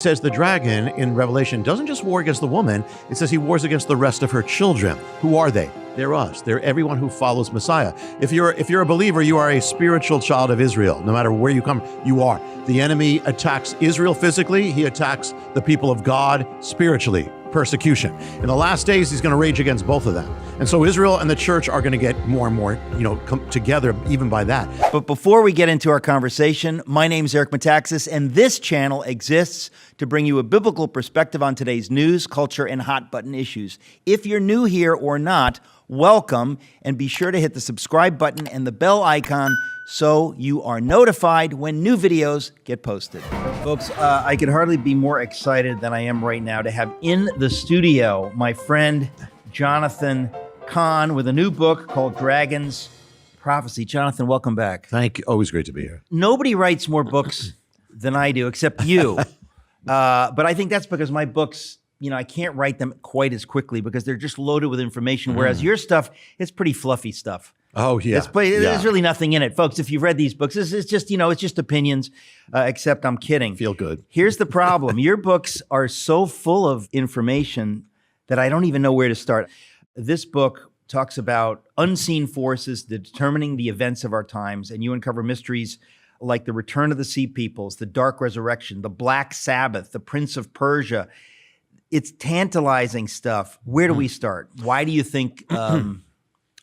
says the dragon in Revelation doesn't just war against the woman, it says he wars against the rest of her children. Who are they? They're us. They're everyone who follows Messiah. If you're a believer, you are a spiritual child of Israel. No matter where you come, you are. The enemy attacks Israel physically. He attacks the people of God spiritually. Persecution. In the last days, he's going to rage against both of them. And so Israel and the church are going to get more and more, come together even by that. But before we get into our conversation, my name is Eric Metaxas, and this channel exists to bring you a biblical perspective on today's news, culture, and hot button issues. If you're new here or not, welcome, and be sure to hit the subscribe button and the bell icon so you are notified when new videos get posted. Folks, I could hardly be more excited than I am right now to have in the studio my friend Jonathan Cahn with a new book called Dragon's Prophecy. Jonathan, welcome back. Thank you. Always great to be here. Nobody writes more books than I do, except you. But I think that's because my books, I can't write them quite as quickly because they're just loaded with information, whereas your stuff is pretty fluffy stuff. Oh, yeah. There's really nothing in it. Folks, if you've read these books, it's just opinions, except I'm kidding. Feel good. Here's the problem. Your books are so full of information that I don't even know where to start. This book talks about unseen forces determining the events of our times, and you uncover mysteries like the return of the Sea Peoples, the Dark Resurrection, the Black Sabbath, the Prince of Persia. It's tantalizing stuff. Where do we start? Why do you think...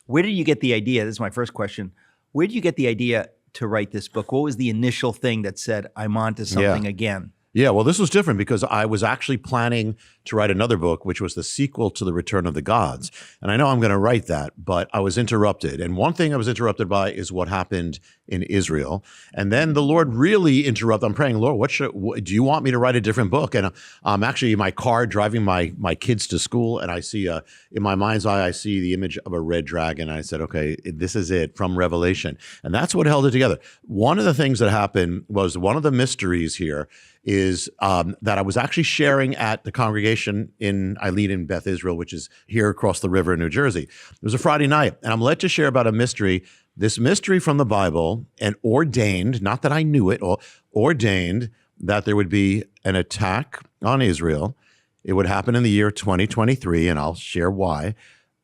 where did you get the idea? This is my first question. Where did you get the idea to write this book? What was the initial thing that said, I'm onto something again? Yeah, well, this was different because I was actually planning to write another book, which was the sequel to The Return of the Gods. And I know I'm going to write that, but I was interrupted. And one thing I was interrupted by is what happened in Israel. And then the Lord really interrupted. I'm praying, Lord, do you want me to write a different book? And I'm actually in my car driving my kids to school, and I see, in my mind's eye, I see the image of a red dragon. And I said, okay, this is it from Revelation. And that's what held it together. One of the things that happened was one of the mysteries here is that I was actually sharing at the congregation I lead in Beth Israel, which is here across the river in New Jersey. It was a Friday night, and I'm led to share about a mystery, this mystery from the Bible, and ordained, not that I knew it, ordained that there would be an attack on Israel. It would happen in the year 2023, and I'll share why.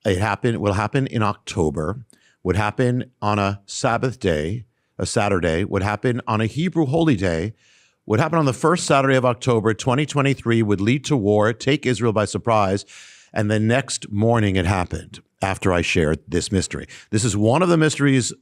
It will happen in October, would happen on a Sabbath day, a Saturday, would happen on a Hebrew holy day, would happen on the first Saturday of October 2023, would lead to war, take Israel by surprise, and the next morning it happened after I shared this mystery. This is one of the mysteries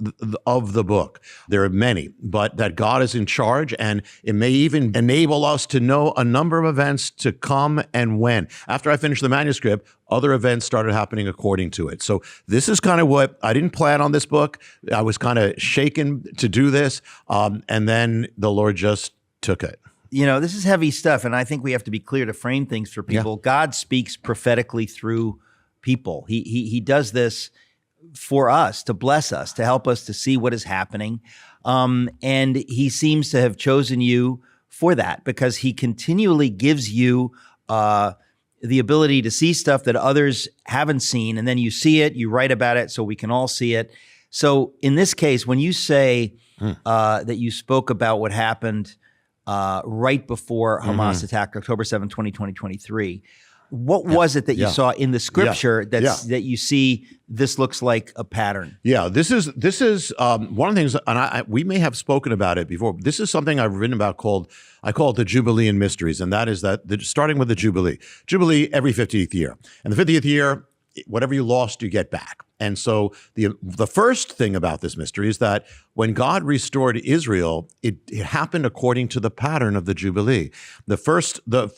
of the book. There are many, but that God is in charge, and it may even enable us to know a number of events to come and when. After I finished the manuscript, other events started happening according to it. So this is kind of what, I didn't plan on this book. I was kind of shaken to do this, and then the Lord just took it. This is heavy stuff, and I think we have to be clear to frame things for people. Yeah. God speaks prophetically through people. He does this for us, to bless us, to help us to see what is happening. And he seems to have chosen you for that because he continually gives you the ability to see stuff that others haven't seen. And then you see it, you write about it so we can all see it. So in this case, when you say that you spoke about what happened right before Hamas attacked October 7, 2023. What was it that you saw in the scripture that you see this looks like a pattern? Yeah, this is one of the things, and we may have spoken about it before. This is something I've written about I call it the Jubilean mysteries, and that is starting with the Jubilee. Jubilee every 50th year. And the 50th year, whatever you lost, you get back. And so the first thing about this mystery is that when God restored Israel, it happened according to the pattern of the Jubilee.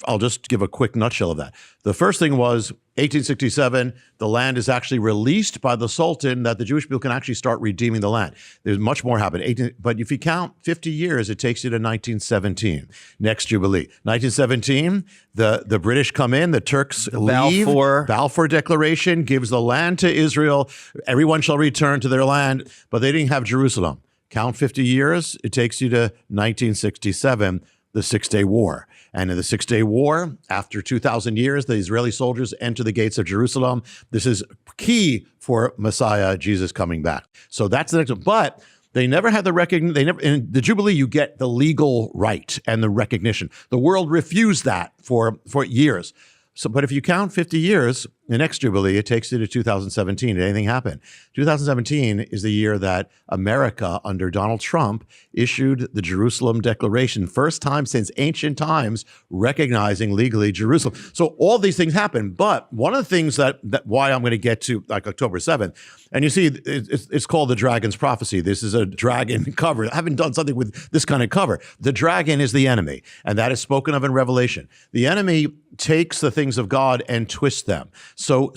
I'll just give a quick nutshell of that. The first thing was 1867, the land is actually released by the Sultan that the Jewish people can actually start redeeming the land. There's much more happened. But if you count 50 years, it takes you to 1917. Next Jubilee. 1917, the British come in, the Turks leave. Balfour Declaration gives the land to Israel. Everyone shall return to their land, but they didn't have Jerusalem. Count 50 years, it takes you to 1967, the Six-Day War. And in the Six-Day War, after 2,000 years, the Israeli soldiers enter the gates of Jerusalem. This is key for Messiah, Jesus, coming back. So that's the next one. But They never had the recognition. They never in the Jubilee. You get the legal right and the recognition. The world refused that for years. So, but if you count 50 years, the next Jubilee, it takes you to 2017. Did anything happen? 2017 is the year that America, under Donald Trump, issued the Jerusalem Declaration. First time since ancient times recognizing legally Jerusalem. So all these things happen. But one of the things that why I'm going to get to like October 7th, and you see, it's called the Dragon's Prophecy. This is a dragon cover. I haven't done something with this kind of cover. The dragon is the enemy, and that is spoken of in Revelation. The enemy takes the things of God and twists them. So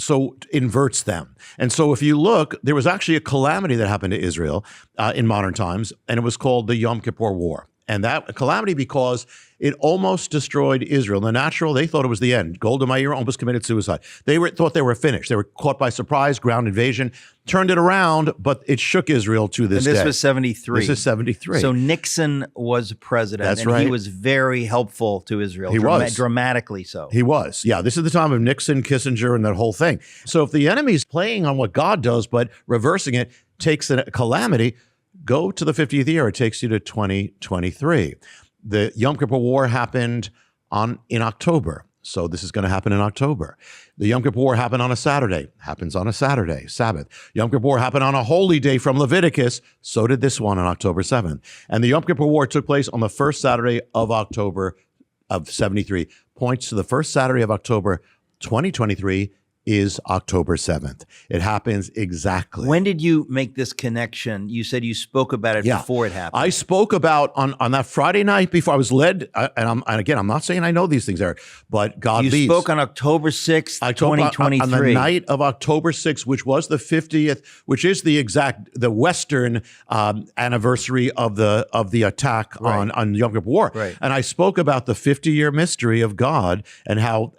inverts them. And so if you look, there was actually a calamity that happened to Israel in modern times, and it was called the Yom Kippur War. And that calamity because it almost destroyed Israel. In the natural, they thought it was the end. Golda Meir almost committed suicide. They thought they were finished. They were caught by surprise, ground invasion, turned it around, but it shook Israel to this day. And this was 73. This is 73. So Nixon was president. That's and right. He was very helpful to Israel. He was. Dramatically so. He was. Yeah, this is the time of Nixon, Kissinger, and that whole thing. So if the enemy's playing on what God does, but reversing it takes a calamity, go to the 50th year. It takes you to 2023. The Yom Kippur War happened in October. So this is going to happen in October. The Yom Kippur War happened on a Saturday. Happens on a Saturday, Sabbath. Yom Kippur War happened on a holy day from Leviticus. So did this one on October 7th. And the Yom Kippur War took place on the first Saturday of October of 73. Points to the first Saturday of October 2023 is October 7th. It happens exactly. When did you make this connection? You said you spoke about it before it happened. I spoke about on that Friday night before I was led, and again, I'm not saying I know these things, Eric, but God leads. You spoke on October 6th, 2023. On the night of October 6th, which was the 50th, which is the Western anniversary of the attack on Yom Kippur War. Right. And I spoke about the 50-year mystery of God and how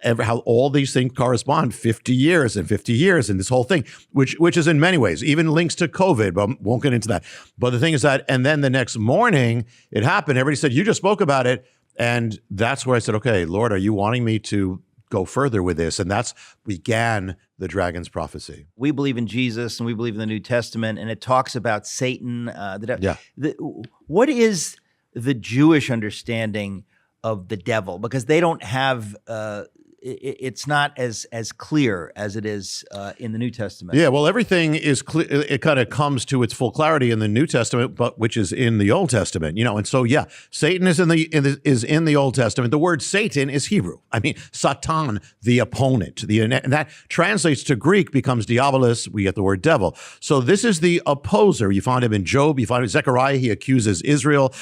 all these things correspond, 50 years and 50 years and this whole thing, which is in many ways, even links to COVID, but won't get into that. But the thing is that, and then the next morning it happened. Everybody said, you just spoke about it. And that's where I said, okay, Lord, are you wanting me to go further with this? And that's began the dragon's prophecy. We believe in Jesus and we believe in the New Testament, and it talks about Satan. What is the Jewish understanding of the devil? Because they don't have it's not as clear as it is in the New Testament. Yeah, well, everything is clear. It kind of comes to its full clarity in the New Testament, but which is in the Old Testament. And so Satan is in the Old Testament. The word Satan is Hebrew. I mean, Satan, the opponent. And that translates to Greek, becomes diabolos. We get the word devil. So this is the opposer. You find him in Job. You find him in Zechariah. He accuses Israel.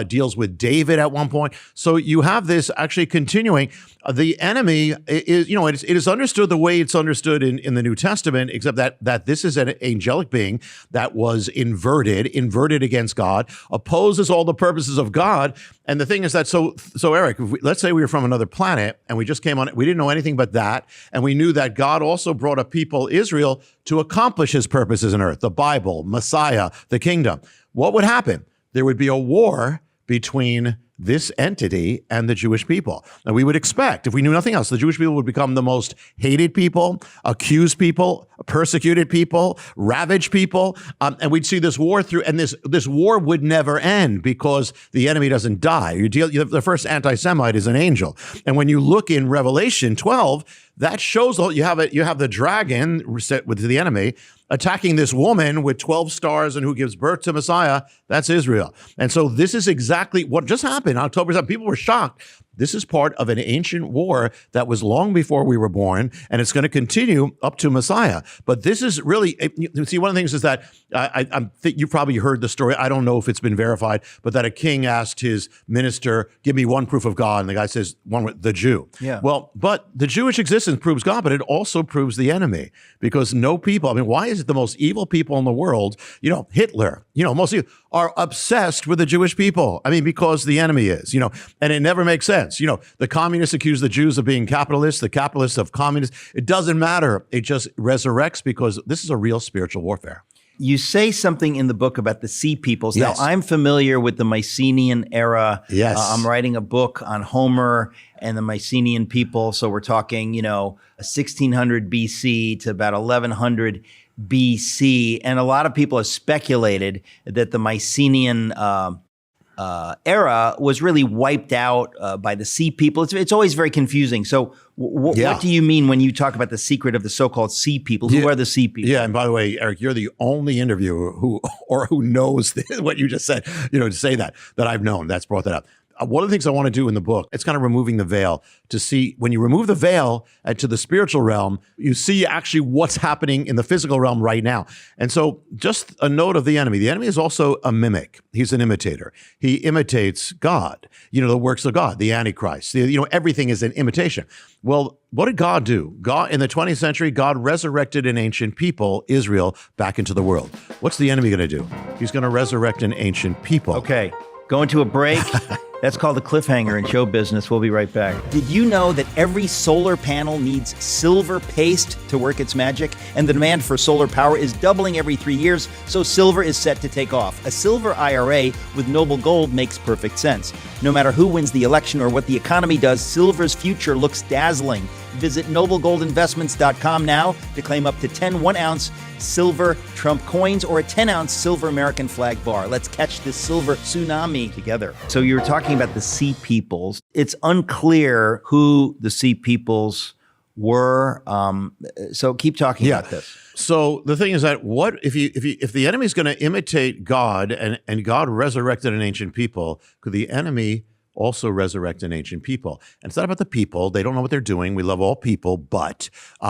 Deals with David at one point. So you have this actually continuing. The enemy is, it is understood the way it's understood in the New Testament, except that this is an angelic being that was inverted against God, opposes all the purposes of God. And the thing is that, so Eric, let's say we were from another planet and we just came on, we didn't know anything but that. And we knew that God also brought a people, Israel, to accomplish his purposes on earth, the Bible, Messiah, the kingdom. What would happen? There would be a war between this entity and the Jewish people. And we would expect, if we knew nothing else, the Jewish people would become the most hated people, accused people, persecuted people, ravaged people. And we'd see this war through, and this war would never end because the enemy doesn't die. The first anti-Semite is an angel. And when you look in Revelation 12, that shows you have the dragon set with the enemy attacking this woman with 12 stars and who gives birth to Messiah. That's Israel. And so this is exactly what just happened on October 7th. People were shocked. This is part of an ancient war that was long before we were born, and it's going to continue up to Messiah. But this is really, see, one of the things is that I think you probably heard the story. I don't know if it's been verified, but that a king asked his minister, give me one proof of God. And the guy says, the Jew. Yeah. Well, but the Jewish existence proves God, but it also proves the enemy, because no people, why is it the most evil people in the world, Hitler, most of you are obsessed with the Jewish people. Because the enemy is, and it never makes sense. The communists accuse the Jews of being capitalists, the capitalists of communists. It doesn't matter. It just resurrects, because this is a real spiritual warfare. You say something in the book about the Sea Peoples. Yes. Now, I'm familiar with the Mycenaean era. Yes. I'm writing a book on Homer and the Mycenaean people. So we're talking, 1600 BC to about 1100 BC. And a lot of people have speculated that the Mycenaean era was really wiped out by the sea people. It's always very confusing. So what do you mean when you talk about the secret of the so-called sea people? Who are the sea people? Yeah, and by the way, Eric, you're the only interviewer who knows what you just said, to say that I've known that's brought that up. One of the things I want to do in the book, it's kind of removing the veil to see when you remove the veil to the spiritual realm, you see actually what's happening in the physical realm right now. And so just a note of the enemy. The enemy is also a mimic. He's an imitator. He imitates God, the works of God, the Antichrist. Everything is an imitation. Well, what did God do? God in the 20th century, God resurrected an ancient people, Israel, back into the world. What's the enemy going to do? He's going to resurrect an ancient people. Okay, going to a break. That's called a cliffhanger in show business. We'll be right back. Did you know that every solar panel needs silver paste to work its magic? And the demand for solar power is doubling every 3 years, so silver is set to take off. A silver IRA with Noble Gold makes perfect sense. No matter who wins the election or what the economy does, silver's future looks dazzling. Visit noblegoldinvestments.com now to claim up to 10 1-ounce silver Trump coins or a 10-ounce silver American flag bar. Let's catch this silver tsunami together. So you were talking about the sea peoples. It's unclear who the sea peoples were. So keep talking about this. So the thing is that what if the enemy is going to imitate God and God resurrected an ancient people, could the enemy also resurrect an ancient people? And it's not about the people. They don't know what they're doing. We love all people, but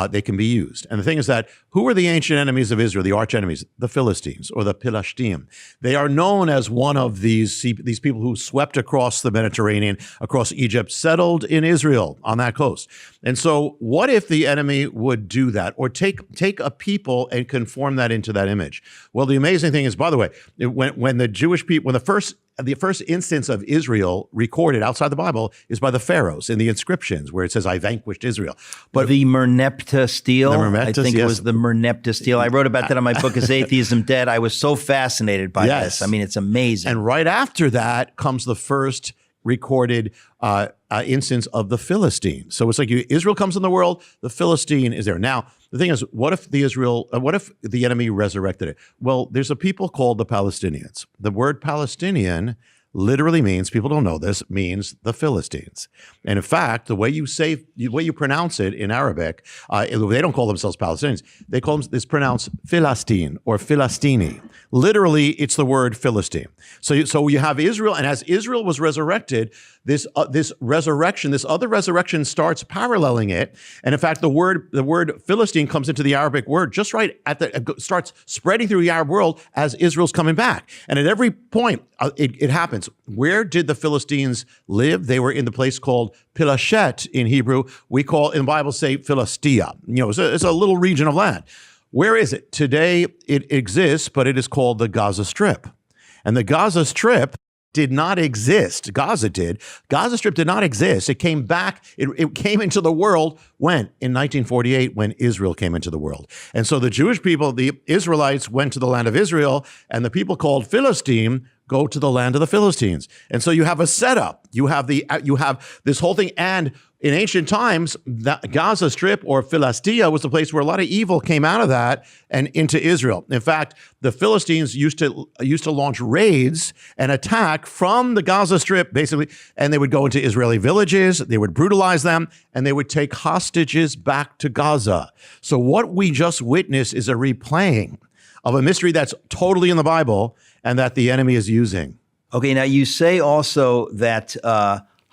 they can be used. And the thing is that who are the ancient enemies of Israel, the arch enemies? The Philistines or the Pilashtim. They are known as one of these people who swept across the Mediterranean, across Egypt, settled in Israel on that coast. And so what if the enemy would do that or take a people and conform that into that image? Well, the amazing thing is, by the way, when the Jewish people, when the first instance of Israel recorded outside the Bible is by the pharaohs in the inscriptions where it says, I vanquished Israel. But the Merneptah stele, I think yes. it was the Merneptah stele. I wrote about that in my book, Is Atheism Dead? I was so fascinated by this. I mean, it's amazing. And right after that comes the first recorded instance of the Philistine. So it's like Israel comes in the world, the Philistine is there. Now, the thing is, what if the enemy resurrected it? Well, there's a people called the Palestinians. The word Palestinian literally means, people don't know this, means the Philistines. And in fact, the way you pronounce it in Arabic, they don't call themselves Palestinians. They call them, it's pronounced Philistine or Philistini. Literally, it's the word Philistine. So you have Israel, and as Israel was resurrected, this other resurrection starts paralleling it. And in fact, the word Philistine comes into the Arabic word just right starts spreading through the Arab world as Israel's coming back. And at every point, it happens. Where did the Philistines live? They were in the place called Pilashet in Hebrew. We call, in the Bible, say Philistia. It's a little region of land. Where is it? Today it exists, but it is called the Gaza Strip. And the Gaza Strip did not exist. Gaza did. Gaza Strip did not exist. It came back. It came into the world when? In 1948, when Israel came into the world. And so the Jewish people, the Israelites, went to the land of Israel, and the people called Philistine go to the land of the Philistines. And so you have a setup. You have this whole thing. And in ancient times, the Gaza Strip or Philistia was the place where a lot of evil came out of that and into Israel. In fact, the Philistines used to launch raids and attack from the Gaza Strip, basically, and they would go into Israeli villages, they would brutalize them, and they would take hostages back to Gaza. So what we just witnessed is a replaying of a mystery that's totally in the Bible and that the enemy is using. Okay, now you say also that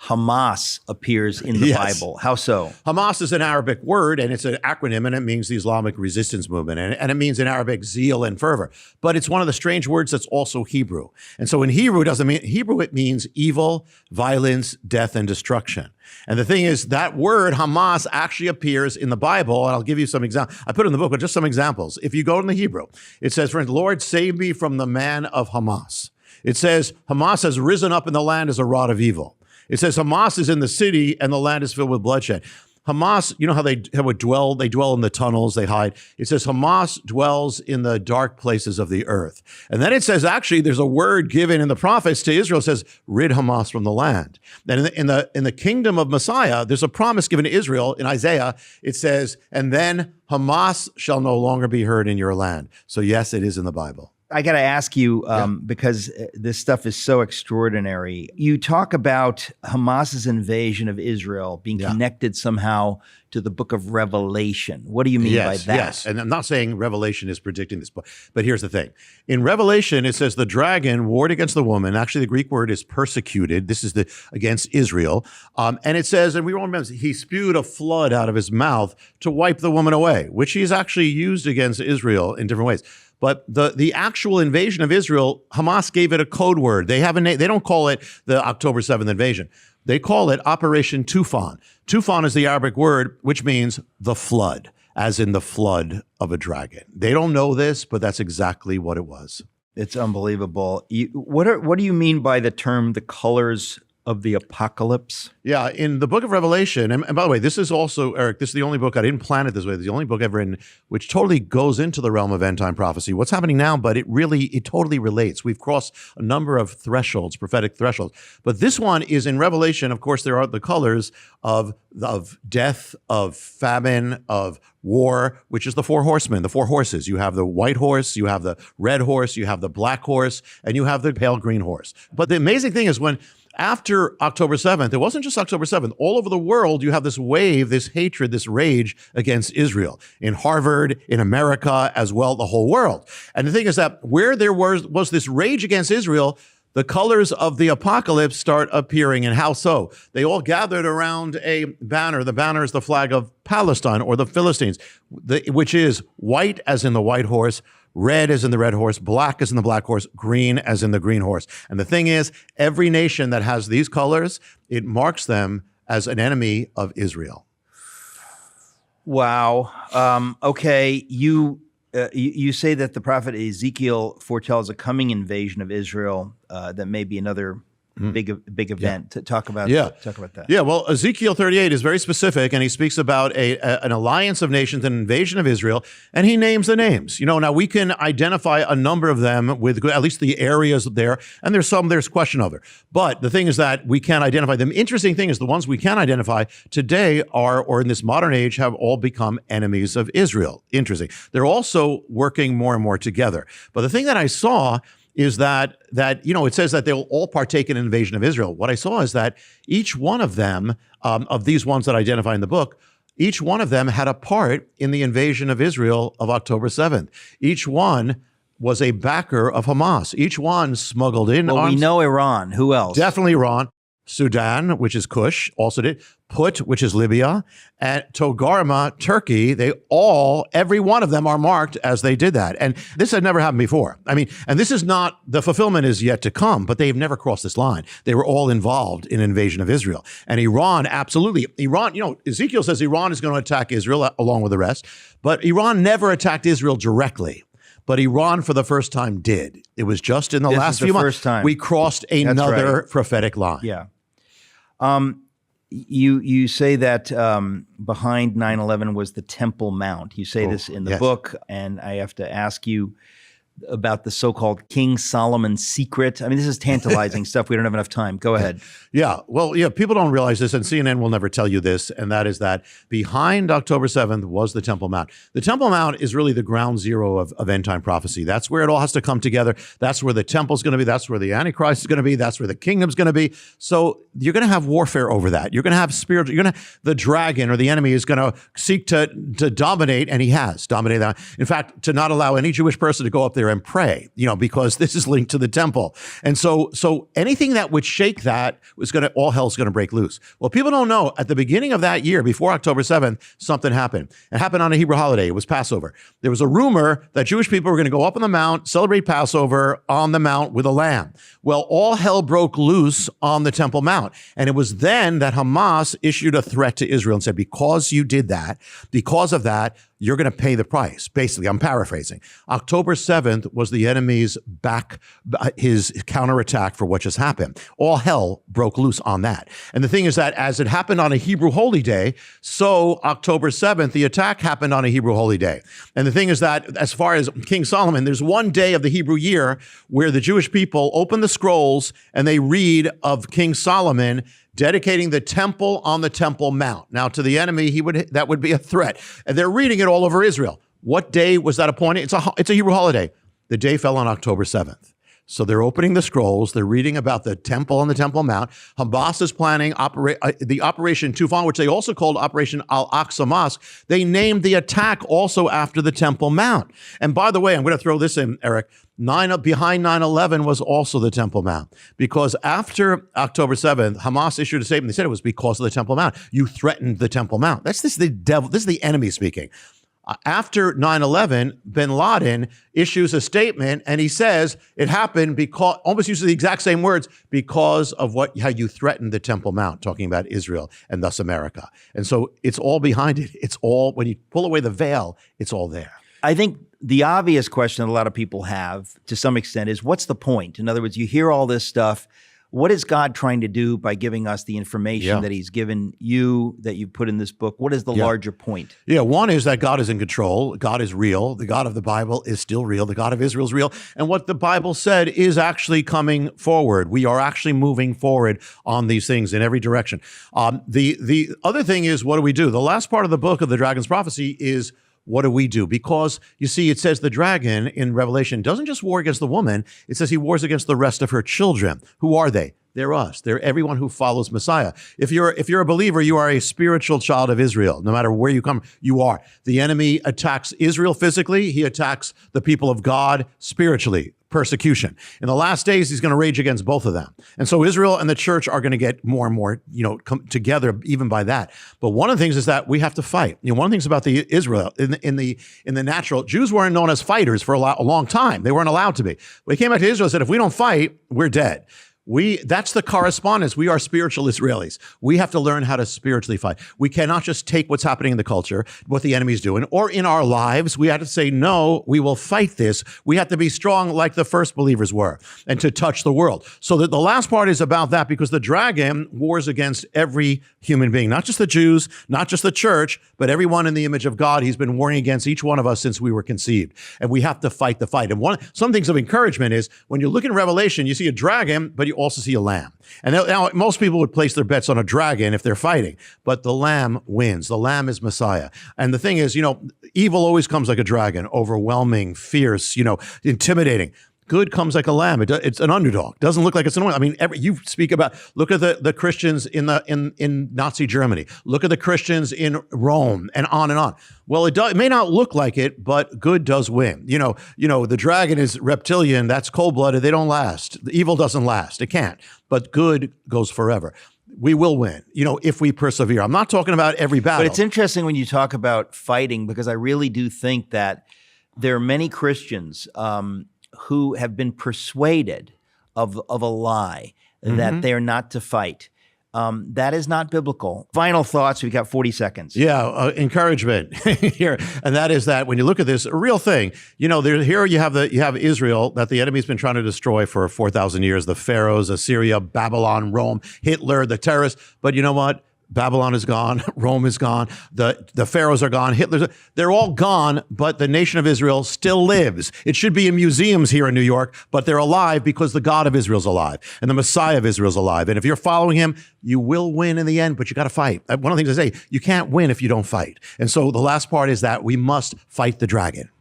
Hamas appears in the Bible. How so? Hamas is an Arabic word, and it's an acronym, and it means the Islamic resistance movement. And it means in Arabic zeal and fervor. But it's one of the strange words that's also Hebrew. And so in Hebrew, it means evil, violence, death, and destruction. And the thing is, that word Hamas actually appears in the Bible, and I'll give you some examples. I put it in the book, but just some examples. If you go in the Hebrew, it says, for instance, Lord, save me from the man of Hamas. It says, Hamas has risen up in the land as a rod of evil. It says Hamas is in the city and the land is filled with bloodshed. Hamas, you know how they dwell in the tunnels, they hide. It says Hamas dwells in the dark places of the earth. And then it says, actually, there's a word given in the prophets to Israel. It says, rid Hamas from the land. Then in the kingdom of Messiah, there's a promise given to Israel in Isaiah. It says, and then Hamas shall no longer be heard in your land. So yes, it is in the Bible. I got to ask you, because this stuff is so extraordinary. You talk about Hamas's invasion of Israel being connected somehow to the book of Revelation. What do you mean by that? Yes, and I'm not saying Revelation is predicting this book, but here's the thing. In Revelation, it says the dragon warred against the woman. Actually, the Greek word is persecuted. This is against Israel. And it says, and we all remember, he spewed a flood out of his mouth to wipe the woman away, which he's actually used against Israel in different ways. But the actual invasion of Israel, Hamas gave it a code word. They have a name. They don't call it the October 7th invasion. They call it Operation Tufan. Tufan is the Arabic word, which means the flood, as in the flood of a dragon. They don't know this, but that's exactly what it was. It's unbelievable. What do you mean by the term the colors of the apocalypse? Yeah, in the book of Revelation, and by the way, this is also, Eric, this is the only book, I didn't plan it this way, it's the only book I've written which totally goes into the realm of end time prophecy. What's happening now, but it totally relates. We've crossed a number of thresholds, prophetic thresholds. But this one is in Revelation. Of course, there are the colors of death, of famine, of war, which is the four horsemen, the four horses. You have the white horse, you have the red horse, you have the black horse, and you have the pale green horse. But the amazing thing is after October 7th, it wasn't just October 7th. All over the world, you have this wave, this hatred, this rage against Israel. In Harvard, in America, as well, the whole world. And the thing is that where there was this rage against Israel, the colors of the apocalypse start appearing. And how so? They all gathered around a banner. The banner is the flag of Palestine or the Philistines, which is white as in the white horse, red as in the red horse, black as in the black horse, green as in the green horse. And the thing is, every nation that has these colors, it marks them as an enemy of Israel. Wow. Okay. You say that the prophet Ezekiel foretells a coming invasion of Israel that may be another big event. Talk about that. Yeah, well, Ezekiel 38 is very specific, and he speaks about an alliance of nations, an invasion of Israel, and he names the names. Now we can identify a number of them with at least the areas there, and there's question over. But the thing is that we can't identify them. Interesting thing is the ones we can identify today or in this modern age, have all become enemies of Israel. Interesting. They're also working more and more together. But the thing that I saw is that it says that they'll all partake in an invasion of Israel. What I saw is that each one of them, of these ones that I identify in the book, each one of them had a part in the invasion of Israel of October 7th. Each one was a backer of Hamas. Each one smuggled in arms. We know Iran. Who else? Definitely Iran. Sudan, which is Kush, also did. Put, which is Libya, and Togarma, Turkey, every one of them are marked as they did that. And this had never happened before. I mean, and this is not, the fulfillment is yet to come, but they've never crossed this line. They were all involved in invasion of Israel. And Iran, absolutely. Iran, Ezekiel says Iran is going to attack Israel along with the rest, but Iran never attacked Israel directly. But Iran, for the first time, did. It was just in the last few months. We crossed another prophetic line. Yeah. You say that behind 9/11 was the Temple Mount. You say this in the book, and I have to ask you about the so-called King Solomon's secret. I mean, this is tantalizing stuff. We don't have enough time. Go ahead. Yeah. Well, people don't realize this, and CNN will never tell you this, and that is that behind October 7th was the Temple Mount. The Temple Mount is really the ground zero of end-time prophecy. That's where it all has to come together. That's where the temple's going to be. That's where the Antichrist is going to be. That's where the kingdom's going to be. So you're going to have warfare over that. You're going to have the dragon or the enemy is going to seek to dominate, and he has dominated that. In fact, to not allow any Jewish person to go up there and pray, because this is linked to the temple. And so anything that would shake that all hell's going to break loose. Well, people don't know, at the beginning of that year, before October 7th, something happened. It happened on a Hebrew holiday. It was Passover. There was a rumor that Jewish people were going to go up on the mount, celebrate Passover on the mount with a lamb. Well, all hell broke loose on the Temple Mount. And it was then that Hamas issued a threat to Israel and said, because you did that, because of that, you're going to pay the price. Basically, I'm paraphrasing. October 7th was the enemy's his counterattack for what just happened. All hell broke loose on that. And the thing is that as it happened on a Hebrew holy day, so October 7th, the attack happened on a Hebrew holy day. And the thing is that as far as King Solomon, there's one day of the Hebrew year where the Jewish people open the scrolls and they read of King Solomon dedicating the temple on the Temple Mount. Now, to the enemy, that would be a threat. And they're reading it all over Israel. What day was that appointed? It's a Hebrew holiday. The day fell on October 7th. So they're opening the scrolls. They're reading about the temple on the Temple Mount. Hamas is planning the Operation Tufan, which they also called Operation Al-Aqsa Mosque. They named the attack also after the Temple Mount. And by the way, I'm going to throw this in, Eric. Behind 9/11 was also the Temple Mount, because after October 7th, Hamas issued a statement. They said it was because of the Temple Mount. You threatened the Temple Mount. This is the devil. This is the enemy speaking. After 9/11, bin Laden issues a statement and he says it happened because, almost uses the exact same words, because of how you threatened the Temple Mount, talking about Israel and thus America. And so it's all behind it. It's all, when you pull away the veil, it's all there. I think the obvious question that a lot of people have to some extent is, what's the point? In other words, you hear all this stuff. What is God trying to do by giving us the information that he's given you, that you put in this book? What is the larger point? Yeah, one is that God is in control. God is real. The God of the Bible is still real. The God of Israel is real. And what the Bible said is actually coming forward. We are actually moving forward on these things in every direction. The other thing is, what do we do? The last part of the book of the Dragon's Prophecy is, what do we do? Because, you see, it says the dragon in Revelation doesn't just war against the woman. It says he wars against the rest of her children. Who are they? They're us. They're everyone who follows Messiah. If you're a believer, you are a spiritual child of Israel. No matter where you come, you are. The enemy attacks Israel physically. He attacks the people of God spiritually. Persecution. In the last days, he's going to rage against both of them. And so Israel and the church are going to get more and more, come together even by that. But one of the things is that we have to fight. One of the things about the Israel in the natural, Jews weren't known as fighters for a long time. They weren't allowed to be. When they came back to Israel and said, if we don't fight, we're dead. That's the correspondence. We are spiritual Israelis. We have to learn how to spiritually fight. We cannot just take what's happening in the culture, what the enemy's doing, or in our lives. We have to say, no, we will fight this. We have to be strong like the first believers were, and to touch the world. So that the last part is about that, because the dragon wars against every human being, not just the Jews, not just the church, but everyone in the image of God. He's been warring against each one of us since we were conceived. And we have to fight the fight. And some things of encouragement is, when you look in Revelation, you see a dragon, but you also see a lamb. And now most people would place their bets on a dragon if they're fighting, but the lamb wins. The lamb is Messiah. And the thing is, evil always comes like a dragon, overwhelming, fierce, intimidating. Good comes like a lamb. It's an underdog. Doesn't look like it's an underdog. I mean, you speak about, look at the Christians in Nazi Germany. Look at the Christians in Rome, and on and on. Well, it may not look like it, but good does win. The dragon is reptilian. That's cold-blooded. They don't last. The evil doesn't last. It can't. But good goes forever. We will win, if we persevere. I'm not talking about every battle. But it's interesting when you talk about fighting, because I really do think that there are many Christians who have been persuaded of a lie, that they're not to fight. That is not biblical. Final thoughts. We've got 40 seconds. Yeah, encouragement here, and that is that when you look at this, a real thing. Here you have Israel that the enemy's been trying to destroy for 4,000 years. The pharaohs, Assyria, Babylon, Rome, Hitler, the terrorists. But you know what? Babylon is gone. Rome is gone. The pharaohs are gone. They're all gone, but the nation of Israel still lives. It should be in museums here in New York, but they're alive because the God of Israel's alive and the Messiah of Israel's alive. And if you're following him, you will win in the end, but you got to fight. One of the things I say, you can't win if you don't fight. And so the last part is that we must fight the dragon.